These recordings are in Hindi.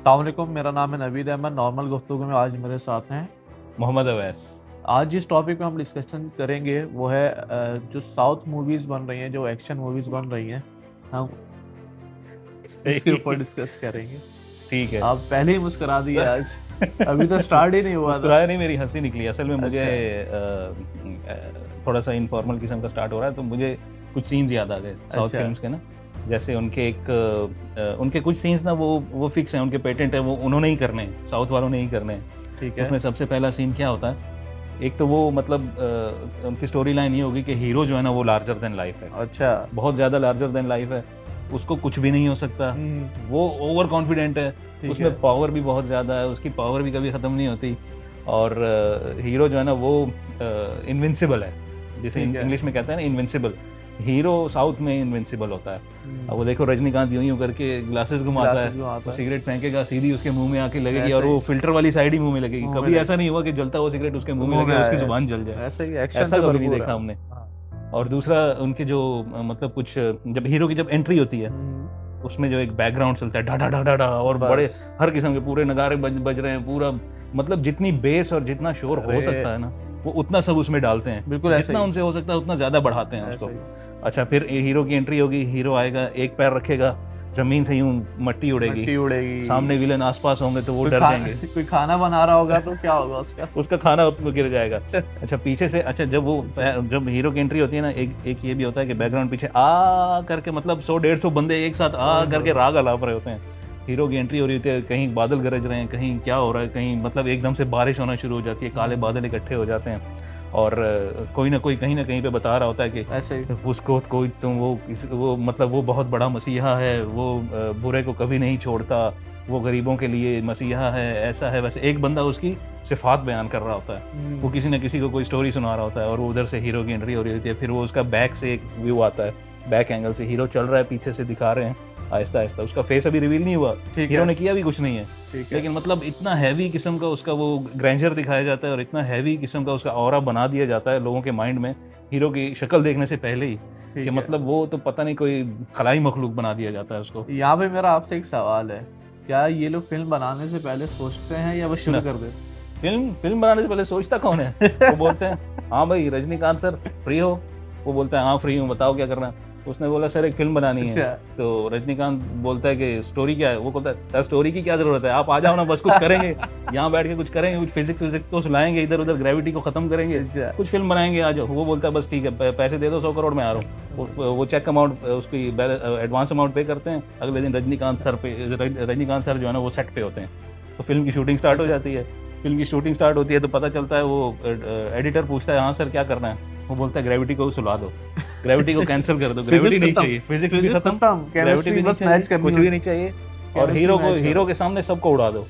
अस्सलाम वालेकुम, मेरा नाम है नवीद अहमद। नॉर्मल गुफ्तगू में आज मेरे साथ हैं मोहम्मद अवैस। आज जिस टॉपिक पे हम डिस्कशन करेंगे वो है जो साउथ मूवीज़ बन रही हैं, जो एक्शन मूवीज़ बन रही हैं, हम उसके ऊपर डिस्कस करेंगे। ठीक है। आप पहले ही मुस्कुरा दिए आज, अभी तो स्टार्ट ही नहीं हुआ था। मुस्कुराया नहीं, मेरी हंसी निकली। असल में मुझे अच्छा। थोड़ा सा इनफॉर्मल किस्म का स्टार्ट हो रहा है, तो मुझे कुछ सीन्स याद आ गए साउथ अच्छा। फिल्म्स के ना। जैसे उनके कुछ सीन्स ना वो फिक्स हैं, उनके पेटेंट है, वो उन्होंने ही करने हैं, साउथ वालों ने ही करने हैं। ठीक है। उसमें सबसे पहला सीन क्या होता है, एक तो वो मतलब उनकी स्टोरी लाइन ये होगी कि हीरो जो है ना वो लार्जर देन लाइफ है, अच्छा। बहुत ज़्यादा लार्जर देन लाइफ है, उसको कुछ भी नहीं हो सकता, वो ओवर कॉन्फिडेंट है, ठीक उसमें है। पावर भी बहुत ज़्यादा है, उसकी पावर भी कभी ख़त्म नहीं होती। और हीरो जो है ना वो इनविंसिबल है, जिसे ठीक है। इंग्लिश में कहते हैं ना इनविंसिबल। हीरो साउथ में इनविंसिबल होता है। अब वो देखो रजनीकांत यूं करके ग्लासेस घुमाता Glasses है, घुमाता वो है। सिगरेट फेंकेगा, सीधी उसके मुंह में आके लगेगी, ऐसे और वो ही फिल्टर वाली साइड ही मुंह में लगेगी। मुंह में कभी लगे, ऐसा नहीं हुआ कि जलता हुआ सिगरेट उसके मुंह में मुंह में लगे और उसकी आया जुबान जल जाए। है। ऐसे ही एक्शन ऐसा से कभी नहीं भरपूर देखा है। हमने। हाँ। और दूसरा उनके जो मतलब कुछ जब हीरो की जब एंट्री होती है, उसमें जो एक बैकग्राउंड चलता है डा डा डा डा डा, और बड़े बस। हर किस्म के पूरे नगारे बज रहे हैं, पूरा मतलब जितनी बेस और जितना शोर हो अरे सकता है ना, वो उतना सब उसमें डालते हैं, बिल्कुल ऐसे जितना ही, उनसे हो सकता है उतना ज़्यादा बढ़ाते हैं ऐसे उसको। ही अच्छा, फिर हीरो की एंट्री होगी, हीरो आएगा, एक पैर रखेगा, ज़मीन से यूं मट्टी उड़ेगी, मट्टी उड़ेगी। सामने विलन आसपास होंगे तो वो कोई डर खा जाएंगे, कोई खाना बना रहा होगा तो क्या होगा उसका। उसका खाना उसमें गिर जाएगा। अच्छा, पीछे से, अच्छा जब हीरो की एंट्री होती है ना, एक ये भी होता है कि बैकग्राउंड पीछे आ करके, मतलब 100-150 बंदे एक साथ आ करके राग अलाप रहे होते हैं। हीरो की एंट्री हो रही होती है, कहीं बादल गरज रहे हैं, कहीं क्या हो रहा है, कहीं मतलब एकदम से बारिश होना शुरू हो जाती है, काले बादल इकट्ठे हो जाते हैं, और कोई ना कोई कहीं ना कहीं पे बता रहा होता है कि ऐसे ही उसको कोई तुम वो मतलब वो बहुत बड़ा मसीहा है, वो बुरे को कभी नहीं छोड़ता, वो गरीबों के लिए मसीहा है, ऐसा है वैसे। एक बंदा उसकी सिफात बयान कर रहा होता है, वो किसी न किसी को कोई स्टोरी सुना रहा होता है, और वो उधर से हीरो की एंट्री हो रही होती है। फिर वो उसका बैक से एक व्यू आता है, बैक एंगल से हीरो चल रहा है, पीछे से दिखा रहे हैं आहिस्ता आहिस्ता, उसका फेस अभी रिवील नहीं हुआ, ठीक हीरो है। ने किया भी कुछ नहीं है, ठीक है। लेकिन मतलब इतना हैवी किस्म का उसका वो ग्रैंजर दिखाया जाता है, और इतना हैवी किस्म का उसका ऑरा बना दिया जाता है लोगों के माइंड में, हीरो की शक्ल देखने से पहले ही, ठीक कि है। मतलब वो तो पता नहीं कोई खलाई मखलूक बना दिया जाता है उसको। यहाँ पे मेरा आपसे एक सवाल है, क्या ये लोग फिल्म बनाने से पहले सोचते हैं या बस शुरू ना, कर देते फिल्म बनाने से पहले सोचता कौन है? वो बोलते हैं हाँ भाई रजनीकांत सर फ्री हो, वो बोलता है हाँ फ्री हूँ, बताओ क्या करना है। उसने बोला सर एक फिल्म बनानी हैं? है, अच्छा। तो रजनीकांत बोलता है कि स्टोरी क्या है? वो बोलता है सर स्टोरी की क्या जरूरत है, आप आ जाओ ना, बस कुछ करेंगे यहाँ बैठ के, कुछ करेंगे, कुछ फिजिक्स को सुलाएंगे, इधर उधर ग्रेविटी को खत्म करेंगे, अच्छा। कुछ फिल्म बनाएंगे, आ जाओ। वो बोलता है बस ठीक है, पैसे दे दो 100 करोड़ में आ रहा हूँ। वो चेक अमाउंट, उसकी एडवांस अमाउंट पे करते हैं। अगले दिन रजनीकांत सर जो है ना वो सेट पे होते हैं, तो फिल्म की शूटिंग स्टार्ट हो जाती है। फिल्म की शूटिंग स्टार्ट होती है तो पता चलता है, वो एडिटर पूछता है हाँ सर क्या करना है? वो बोलता है ग्रेविटी को सुला दो, ग्रेविटी को कैंसिल कर दो, ग्रेविटी नहीं चाहिए, फिजिक्स भी खत्म, ग्रेविटी भी नहीं चाहिए, कुछ भी नहीं चाहिए, और हीरो के सामने सबको उड़ा दो,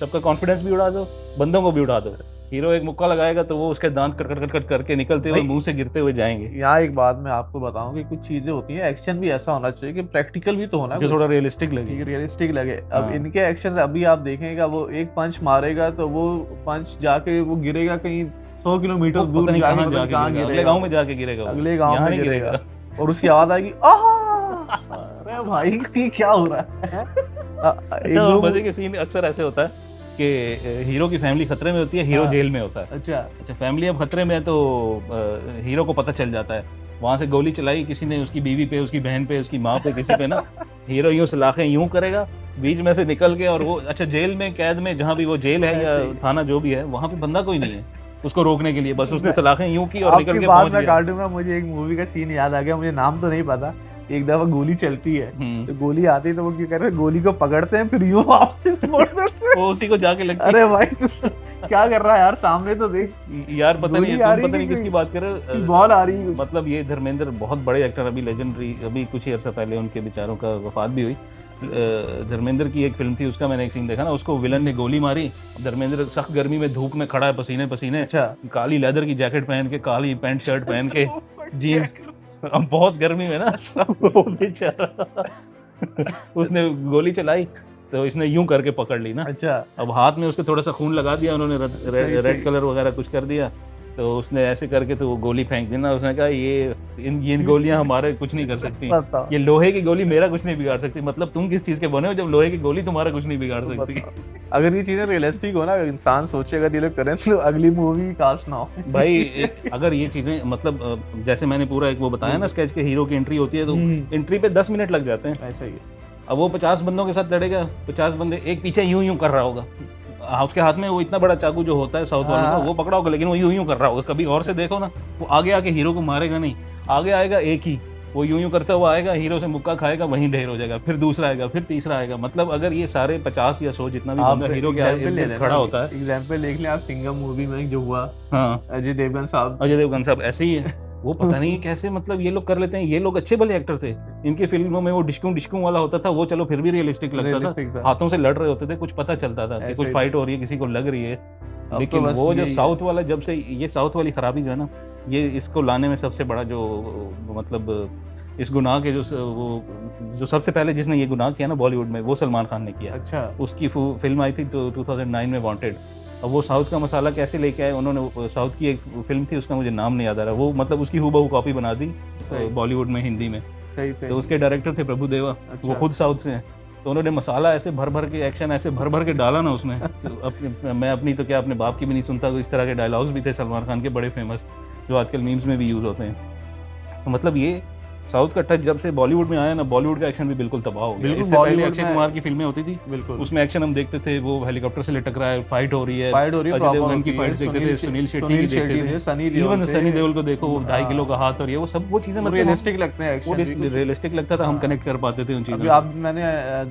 सबका कॉन्फिडेंस भी उड़ा दो, बंदों को भी उड़ा दो। हीरो एक मुक्का लगाएगा तो वो उसके दांत कट कट कट कट करके निकलते हुए मुंह से गिरते हुए जाएंगे। यहाँ एक बात मैं आपको बताऊं कि कुछ चीजें होती हैं, एक्शन भी ऐसा होना चाहिए कि प्रैक्टिकल भी तो होना जो थोड़ा रियलिस्टिक लगे, रियलिस्टिक लगे। अब हाँ। इनके एक्शन अभी आप देखेंगे, वो एक पंच मारेगा तो वो पंच जाके वो गिरेगा कहीं 100 किलोमीटर वो दूर पता नहीं जाके, कहाँ जाके कहाँ गिरेगा, अगले गिरेगा, गांव में जाके गिरेगा, वो अगले गांव यहाँ में नहीं गिरेगा, गिरेगा। और उसकी आवाज आएगी आहा। अरे भाई ये क्या हो रहा है? एक अच्छा, और दो मजे के सीन अक्सर ऐसे होता है कि हीरो की फैमिली खतरे में होती है, हीरो हाँ। जेल में होता है। अच्छा। अच्छा, फैमिली अब खतरे में है तो हीरो को पता चल जाता है, वहां से गोली चलाई किसी ने उसकी बीवी पे, उसकी बहन पे, उसकी माँ पे, किसी पे ना, हीरो यूं सलाखें यूं करेगा बीच में से निकल के, और वो अच्छा जेल में, कैद में, जहाँ भी वो जेल है या थाना जो भी है, वहां पे बंदा कोई नहीं है उसको रोकने के लिए, बस उसने सलाखें यूं की और निकल आपकी के बात पहुंच मैं गया। काटूंगा, मुझे एक मूवी का सीन याद आ गया, मुझे नाम तो नहीं पता। एक दफा गोली चलती है, तो गोली आती है तो वो क्या करते हैं, गोली को पकड़ते हैं फिर यूं वापस मोड़ देते हैं। वो उसी को जाके लगती अरे भाई तू क्या कर रहा है यार, सामने तो देख, यार पता नहीं गोली आ तुम रही पता नहीं कि किसकी बात कर रहे हो। बॉल आ रही है। मतलब ये धर्मेंद्र बहुत बड़े एक्टर, अभी लेजेंडरी, अभी कुछ ही अर्सा पहले उनके बेचारों का वफात भी हुई। धर्मेंद्र की एक फिल्म थी, उसका मैंने एक सीन देखा ना, उसको विलन ने गोली मारी, धर्मेंद्र सख्त गर्मी में धूप में खड़ा है, पसीने पसीने, अच्छा। काली लेदर की जैकेट पहन के, काली पैंट शर्ट पहन के, जीन्स, अब बहुत गर्मी में ना वो बेचारा उसने गोली चलाई तो इसने यूं करके पकड़ ली ना। अच्छा। अब हाथ में उसके थोड़ा सा खून लगा दिया उन्होंने, रेड कलर वगैरह कुछ कर दिया, तो उसने ऐसे करके तो वो गोली फेंक दी ना, उसने कहा ये इन गोलियां हमारे कुछ नहीं कर सकती, बताओ। ये लोहे की गोली मेरा कुछ नहीं बिगाड़ सकती। मतलब तुम किस चीज के बने हो जब लोहे की गोली तुम्हारा कुछ नहीं बिगाड़ सकती। अगर ये चीजें रियलिस्टिक हो ना, अगर इंसान सोचे अगर ये लोग करें तो अगली मूवी कास्ट ना हो। भाई अगर ये चीजें मतलब जैसे मैंने पूरा एक वो बताया ना स्केच के हीरो की एंट्री होती है तो एंट्री पे 10 मिनट लग जाते हैं। ऐसा ही है। अब वो 50 बंदों के साथ लड़ेगा, 50 बंदे एक पीछे यूं यूं कर रहा होगा, उसके हाथ में वो इतना बड़ा चाकू जो होता है साउथ वालों का वो पकड़ा होगा, लेकिन वो यूं यूं कर रहा होगा। कभी और से देखो ना, वो आगे आके हीरो को मारेगा नहीं, आगे आएगा एक ही, वो यूं यूं करता हुआ आएगा, हीरो से मुक्का खाएगा, वहीं ढेर हो जाएगा, फिर दूसरा आएगा, फिर तीसरा आएगा। मतलब अगर ये सारे 50 या 100 जितना भी बंदा हीरो के आगे खड़ा होता है। एग्जाम्पल देख लें आप, सिंघम मूवी में जो हुआ, हाँ अजय देवगन साहब, अजय देवगन साहब ऐसे ही है। वो पता नहीं कैसे मतलब ये लोग कर लेते हैं। ये लोग अच्छे भले एक्टर थे, इनकी फिल्मों में वो डिस्कूं वाला होता था, वो चलो फिर भी रियलिस्टिक लगता था, हाथों से लड़ रहे होते थे, कुछ पता चलता था कि कुछ फाइट हो रही है, किसी को लग रही है। लेकिन वो जो साउथ वाला, जब से ये साउथ वाली खराबी जो है ना, ये इसको लाने में सबसे बड़ा जो मतलब इस गुनाह के जो सबसे पहले जिसने ये गुनाह किया ना बॉलीवुड में, वो सलमान खान ने किया। अच्छा, उसकी फिल्म आई थी तो 2009 में वांटेड। अब वो साउथ का मसाला कैसे लेके आए उन्होंने, साउथ की एक फिल्म थी उसका मुझे नाम नहीं याद आ रहा, वो मतलब उसकी हूबहू कॉपी बना दी बॉलीवुड में हिंदी में। तो उसके डायरेक्टर थे प्रभु देवा, वो खुद साउथ से हैं। तो उन्होंने मसाला ऐसे भर भर के, एक्शन ऐसे भर भर के डाला ना उसमें। मैं अपनी तो क्या अपने बाप की भी नहीं सुनता, तो इस तरह के डायलॉग्स भी थे सलमान खान के बड़े फेमस, जो आजकल मीम्स में भी यूज़ होते हैं। तो मतलब ये साउथ का टच जब से बॉलीवुड में आया ना, बॉलीवुड का एक्शन भी बिल्कुल तबाह हो गया। इससे पहले अक्षय कुमार की फिल्में होती थी, बिल्कुल उसमें एक्शन हम देखते थे, वो हेलीकॉप्टर से लटक रहा है, फाइट हो रही है, अजय देवगन की फाइट देखते थे, सुनील शेट्टी की देखते थे, इवन सनी देओल को देखो, वो 2.5 किलो का हाथ और ये वो सब वो चीजें मतलब रियलिस्टिक लगते हैं, वो रियलिस्टिक लगता था, हम कनेक्ट कर पाते थे उन चीजों से। अब मैंने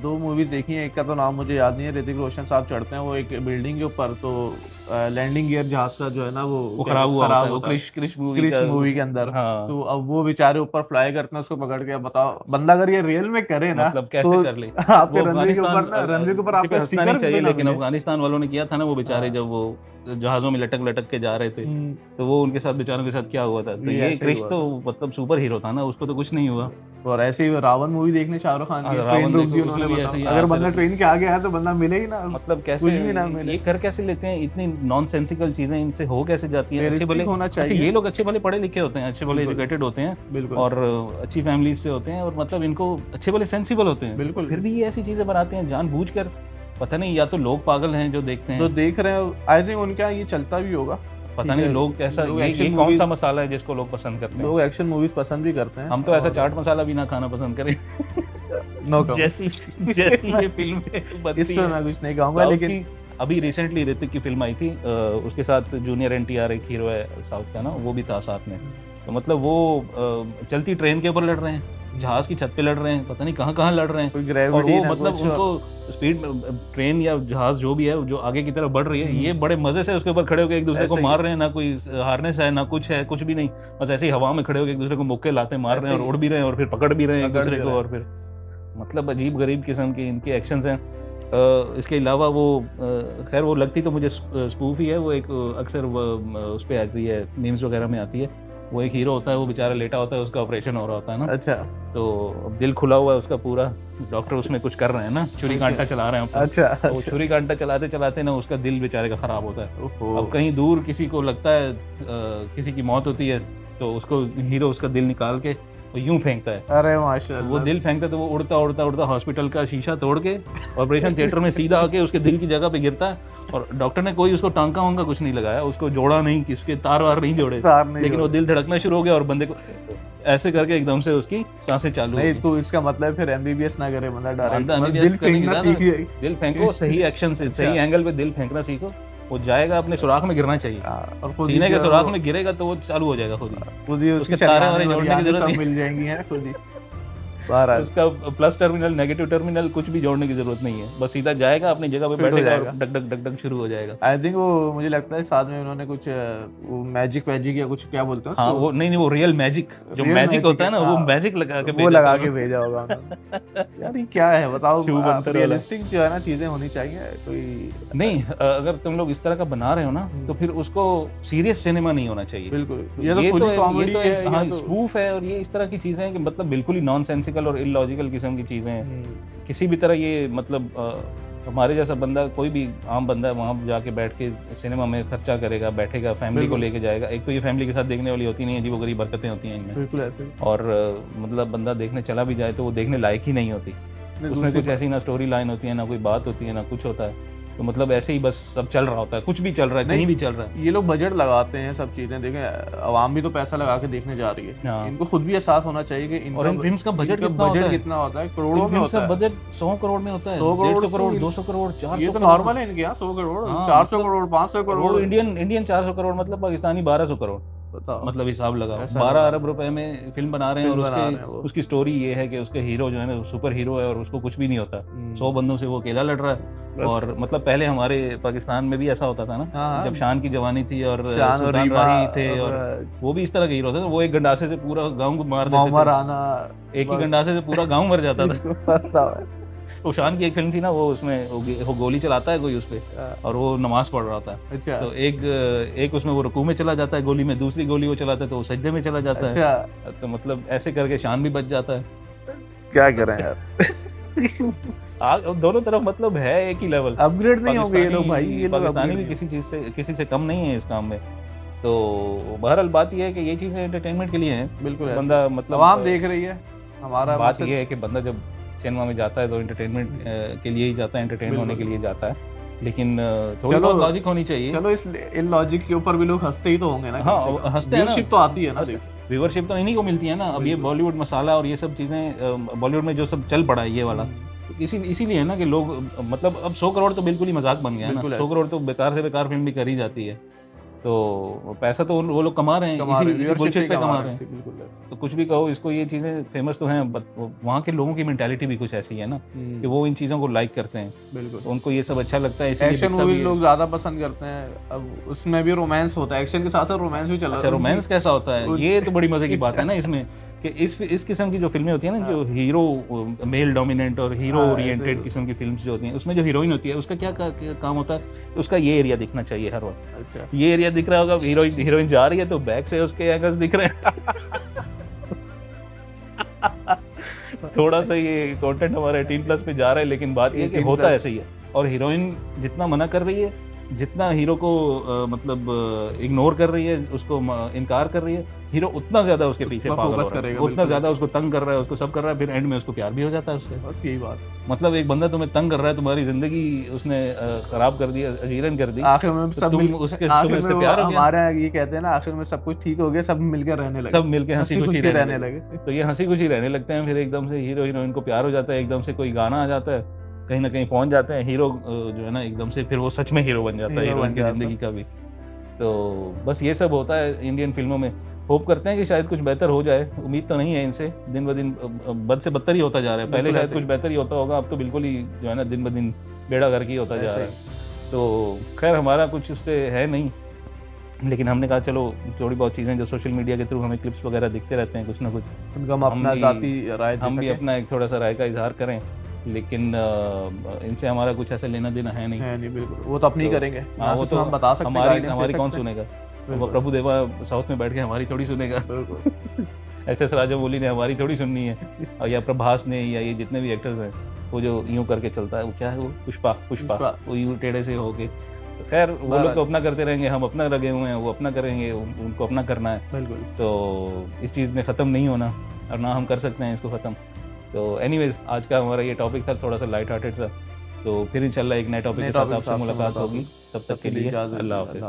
2 मूवीज देखी हैं, एक का तो नाम मुझे याद नहीं है, ऋतिक रोशन साहब चढ़ते हैं वो एक बिल्डिंग के ऊपर, तो लैंडिंग गियर जहाज का जो है ना वो खराब हुआ है, वो क्रिश मूवी के अंदर। हाँ। तो अब वो बेचारे ऊपर फ्लाई करते हैं, उसको पकड़ के, बताओ बंदा अगर ये रियल में करे ना, मतलब कैसे तो कर ले। आपके रनवे के ऊपर ना, रनवे के ऊपर आपको हंसना नहीं चाहिए, लेकिन अफगानिस्तान वालों ने किया था ना, वो बेचारे जब वो जहाजों में लटक के जा रहे थे, तो वो उनके साथ बेचारों के साथ क्या हुआ था। तो ये क्रिश तो मतलब सुपर हीरो था ना, उसको तो कुछ नहीं हुआ। और ऐसे ही रावण मूवी देखने शाहरुख खान की, ट्रेन रोक दी उन्होंने, अगर बंदा ट्रेन के आगे आया तो बंदा मिले ही ना, मतलब कैसे ये कर कैसे लेते हैं, इतनी नॉनसेंसिकल चीजें इनसे हो कैसे जाती हैं। अच्छे भले होना चाहिए, ये लोग अच्छे भले पढ़े लिखे होते हैं, अच्छे भले एजुकेटेड होते हैं और अच्छी फैमिली से होते हैं, और मतलब इनको अच्छे भले सेंसिबल होते हैं, बिल्कुल, फिर भी ये ऐसी चीजें बनाते हैं जानबूझकर। पता नहीं, या तो लोग पागल हैं जो देखते हैं, जो देख रहे हैं, आई थिंक उनका ये चलता भी होगा, पता नहीं लोग कैसा, ये कौन सा मसाला है जिसको लोग पसंद करते हैं। लोग एक्शन मूवीज पसंद भी करते हैं, हम तो ऐसा चाट मसाला भी ना खाना पसंद करें। नो जैसी ये फिल्म इस पे मैं कुछ नहीं कहूंगा, लेकिन अभी रिसेंटली ऋतिक की फिल्म आई थी, उसके साथ जूनियर एनटीआर एक हीरो है साउथ का ना, वो भी था साथ में। तो मतलब वो चलती ट्रेन के ऊपर लड़ रहे हैं, जहाज की छत पे लड़ रहे हैं, पता नहीं कहाँ लड़ रहे हैं, और वो मतलब उनको स्पीड ट्रेन या जहाज जो भी है जो आगे की तरफ बढ़ रही है, ये बड़े मजे से उसके ऊपर खड़े होकर एक दूसरे को मार रहे हैं, ना कोई हार्नेस है ना कुछ है, कुछ भी नहीं, बस ऐसे ही हवा में खड़े होकर एक दूसरे को मुक्के लाते मार रहे हैं, और उड़ भी रहे हैं और फिर पकड़ भी रहे हैं एक दूसरे को, और फिर मतलब अजीब गरीब किस्म के इनके एक्शंस हैं। इसके अलावा वो खैर वो लगती तो मुझे स्पूफ ही है, वो एक अक्सर उस पर आती है, मीम्स वगैरह में आती है, वो एक हीरो होता है, वो बेचारा लेटा होता है, उसका ऑपरेशन हो रहा होता है ना, अच्छा, तो दिल खुला हुआ है उसका पूरा, डॉक्टर उसमें कुछ कर रहे हैं ना, छुरी कांटा चला रहे हैं, अच्छा, वो छुरी कांटा चलाते चलाते ना उसका दिल बेचारे का खराब होता है। अब कहीं दूर किसी को लगता है किसी की मौत होती है, तो उसको हीरो उसका दिल निकाल के वो यूं फेंकता है, अरे माशाल्लाह, वो दिल फेंकता है तो वो उड़ता उड़ता उड़ता हॉस्पिटल का शीशा तोड़ के ऑपरेशन थिएटर में सीधा आके उसके दिल की जगह पे गिरता है, और डॉक्टर ने कोई उसको टांका वांका कुछ नहीं लगाया, उसको जोड़ा नहीं, किसके तार वार नहीं जोड़े, लेकिन वो दिल धड़कना शुरू हो गया और बंदे को ऐसे करके एकदम से उसकी सांसें चालू नहीं, तो इसका मतलब फिर एमबीबीएस ना करे बंदा, डायरेक्ट दिल फेंको, सही एक्शन से सही एंगल पे दिल फेंकना सीखो, वो जाएगा अपने सुराख में गिरना चाहिए, और सीने के सुराख में गिरेगा तो वो चालू हो जाएगा खुद ही उसके तारे वारे जोड़ने की जरूरत नहीं, मिल जाएंगी खुद ही, उसका प्लस टर्मिनल नेगेटिव टर्मिनल कुछ भी जोड़ने की जरूरत नहीं है, बस सीधा जाएगा अपनी जगह पे बैठेगा और डक डक डक डक शुरू हो जाएगा। आई थिंक वो मुझे लगता है साथ में उन्होंने कुछ वो मैजिक या कुछ क्या बोलते हैं, हाँ वो नहीं वो रियल मैजिक, जो मैजिक होता है ना, वो मैजिक लगा के भेजा होगा यार, ये क्या है बताओ, रियलिस्टिक जो है ना चीजें होनी चाहिए, कोई नहीं, अगर तुम लोग इस तरह का बना रहे हो ना, तो फिर उसको सीरियस सिनेमा नहीं होना चाहिए, बिल्कुल, ये तो स्पूफ है, और ये इस तरह की चीजें हैं कि मतलब बिल्कुल ही नॉनसेंसिकल और इलॉजिकल किस्म की चीजें हैं, किसी भी तरह ये मतलब हमारे जैसा बंदा, कोई भी आम बंदा वहाँ जाके बैठ के सिनेमा में खर्चा करेगा, बैठेगा, फैमिली को लेके जाएगा। एक तो ये फैमिली के साथ देखने वाली होती नहीं है जी, वो गरीब बरकतें होती हैं इनमें, बिल्कुल ऐसे ही। और मतलब बंदा देखने चला भी जाए तो वो देखने लायक ही नहीं होती। उसमें कुछ ऐसी ना स्टोरी लाइन होती है, ना कोई बात होती है, ना कुछ होता है। तो मतलब ऐसे ही बस सब चल रहा होता है, कुछ भी चल रहा है, कहीं भी चल रहा है। ये लोग बजट लगाते हैं सब चीजें, देखें आवाम भी तो पैसा लगा के देखने जा रही है, हाँ। इनको खुद भी एहसास होना चाहिए कि और इन फिल्म्स का बजट कितना होता है, करोड़ों में होता है। बजट 100 करोड़ में होता है, 100 करोड़ 150 करोड़, 200 करोड़, 400 ये तो नॉर्मल है इनके यहाँ। 100 करोड़, 400 करोड़, 500 करोड़, इंडियन 400 करोड़, मतलब पाकिस्तानी 1200 करोड़, मतलब हिसाब लगाओ। 12 अरब रुपए में फिल्म बना रहे हैं, और उसकी स्टोरी ये है कि उसके हीरो जो है ना सुपर हीरो है, और उसको कुछ भी नहीं होता, 100 बंदों से वो अकेला लड़ रहा है। और मतलब पहले हमारे पाकिस्तान में भी ऐसा होता था ना, जब शान की जवानी थी और सुल्तान राही थे, और वो भी इस तरह के हीरो थे, वो एक गंडासे से पूरा गांव को मार देते थे, एक ही गंडासे से पूरा गांव मर जाता था। वो शान की एक फिल्म थी ना, वो उसमें वो गोली चलाता है कोई उस पे, और वो नमाज पढ़ रहा था। अच्छा। तो एक उसमें वो रुकू में चला जाता है गोली में, दूसरी गोली वो चलाता है तो वो सजदे में चला जाता है। तो मतलब ऐसे करके शान भी बच जाता है। क्या करें यार। दोनों तरफ मतलब है एक ही लेवल, अपग्रेड नहीं होंगे ये लोग भाई, ये लोग पाकिस्तानी भी किसी चीज से किसी से कम नहीं है इस काम में। तो बहरहाल बात ये है कि ये चीजें एंटरटेनमेंट के लिए हैं। बिल्कुल, बंदा मतलब आवाम देख रही है, हमारा बात ये है कि बंदा जब सिनेमा में जाता है तो एंटरटेनमेंट के लिए ही जाता है, एंटरटेन होने के लिए जाता है, लेकिन थोड़ी बहुत लॉजिक होनी चाहिए। चलो इस इन लॉजिक के ऊपर भी लोग हंसते ही तो होंगे ना। हाँ, हंसते हैं ना, व्यूअरशिप तो आती है ना, व्यूअरशिप तो इन्हीं को मिलती है ना। अब ये बॉलीवुड मसाला और ये सब चीज़ें बॉलीवुड में जो सब चल पड़ा है ये वाला, इसीलिए है ना कि लोग मतलब अब 100 करोड़ तो बिल्कुल ही मजाक बन गया है ना। 100 करोड़ तो बेकार से बेकार फिल्म भी करी जाती है, तो पैसा तो वो लोग कमा रहे हैं, इसी बुलशिट पे कमा रहे हैं। तो कुछ भी कहो इसको, ये चीज़ें फेमस तो हैं, वहाँ के लोगों की मेंटालिटी भी कुछ ऐसी है ना कि वो इन चीज़ों को लाइक करते हैं। बिल्कुल, उनको ये सब अच्छा लगता है, इसलिए एक्शन मूवीज लोग ज़्यादा पसंद करते हैं। अब उसमें भी रोमांस होता है, एक्शन के साथ साथ रोमांस भी चल रहा है। अच्छा, रोमांस कैसा होता है? ये तो बड़ी मजे की बात है ना इसमें, कि इस किस्म की जो फिल्में होती हैं ना, जो हीरो मेल डोमिनेंट और हीरो ओरिएंटेड किस्म की फिल्म्स जो होती हैं, उसमें जो हीरोइन होती है उसका क्या काम होता है, उसका ये एरिया दिखना चाहिए हर वक्त। अच्छा, ये एरिया दिख रहा होगा, हीरोइन जा रही है तो बैक से उसके एंगल्स दिख रहे हैं। थोड़ा सा ये कंटेंट हमारा 18+ पे जा रहा है, लेकिन बात ये कि होता ऐसे ही है। और हीरोइन जितना मना कर रही है, जितना हीरो को मतलब इग्नोर कर रही है, उसको इनकार कर रही है, हीरो उतना ज्यादा उसके पीछे पागल हो रहा है, उतना ज्यादा उसको तंग कर रहा है, उसको सब कर रहा है, फिर एंड में उसको प्यार भी हो जाता है उससे। बस यही बात, मतलब एक बंदा तुम्हें तंग कर रहा है, तुम्हारी जिंदगी उसने खराब कर दी, अजीरन कर दी, आखिर में सब तुम्हें उससे प्यार हो गया। हमारे ये कहते हैं ना, आखिर में सब कुछ ठीक हो गया, सब मिलकर रहने लगे, सब मिलकर हंसी खुशी रहने लगे। तो ये हंसी खुशी रहने लगते हैं, फिर एकदम से हीरो हीरोइन को प्यार हो जाता है, एकदम से कोई गाना आ जाता है, कहीं ना कहीं पहुंच जाते हैं, हीरो जो है ना एकदम से फिर वो सच में हीरो बन जाता है, हीरोइन की जिंदगी का भी। तो बस ये सब होता है इंडियन फिल्मों में। होप करते हैं कि शायद कुछ बेहतर हो जाए, उम्मीद तो नहीं है इनसे, दिन ब दिन बद से बदतर ही होता जा रहा है। पहले शायद कुछ बेहतर ही होता होगा, अब तो बिल्कुल ही जो है ना दिन ब दिन बेड़ा गर्क ही होता जा रहा है। तो खैर हमारा कुछ उससे है नहीं, लेकिन हमने कहा चलो थोड़ी बहुत चीज़ें जो सोशल मीडिया के थ्रू हमें क्लिप्स वगैरह दिखते रहते हैं कुछ ना कुछ, उनका हम भी अपना एक थोड़ा सा राय का इजहार करें, लेकिन इनसे हमारा कुछ ऐसा लेना देना है नहीं, बिल्कुल, वो तो अपनी करेंगे। हाँ, वो तो हम बता सकते हैं, हमारी कौन सुनेगा? प्रभु देवा साउथ में बैठ के हमारी थोड़ी सुनेगा। SS राजामौली ने हमारी थोड़ी सुननी है, और या प्रभास ने, या ये जितने भी एक्टर्स हैं, वो जो यूं करके चलता है, वो क्या है, वो पुष्पा वो यूं टेढ़े से होके। तो खैर वो लोग तो अपना करते रहेंगे, हम अपना लगे हुए हैं, वो अपना करेंगे, उनको अपना करना है। बिल्कुल, तो इस चीज़ ने ख़त्म नहीं होना, और ना हम कर सकते हैं इसको ख़त्म। तो एनीवेज आज का हमारा ये टॉपिक था, थोड़ा सा लाइट हार्टेड था। तो फिर इंशाल्लाह एक नए टॉपिक के साथ आपसे मुलाकात होगी। तब तक के लिए अल्लाह हाफ़िज़।